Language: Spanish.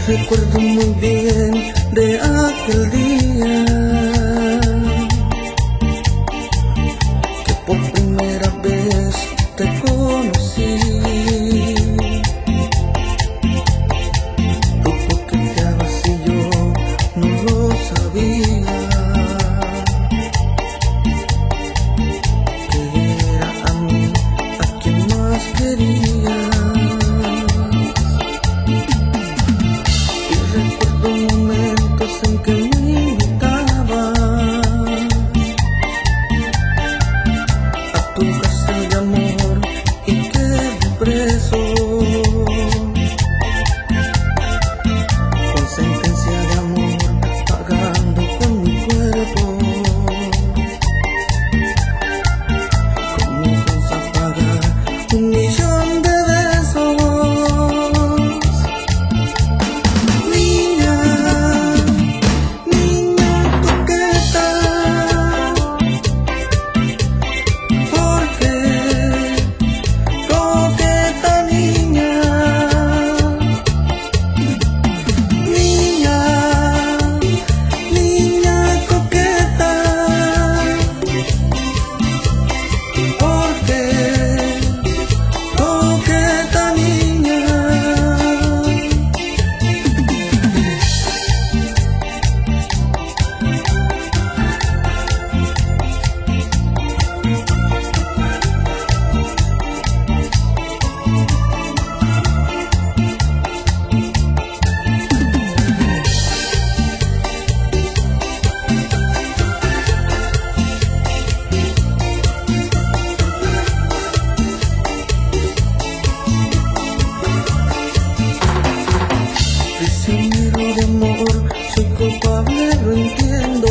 Recuerdo muy bien de aquel día que por primera vez te conocí. Tú coqueteabas y yo no lo sabía, que era a mí a quien más quería. Recuerdo momentos en que me invitabas a tu casa de amor y quedé preso, con sentencia de amor pagando con mi cuerpo. ¿Cómo vas a pagar 1.000.000 de besos? Prisionero de amor, soy culpable, lo entiendo.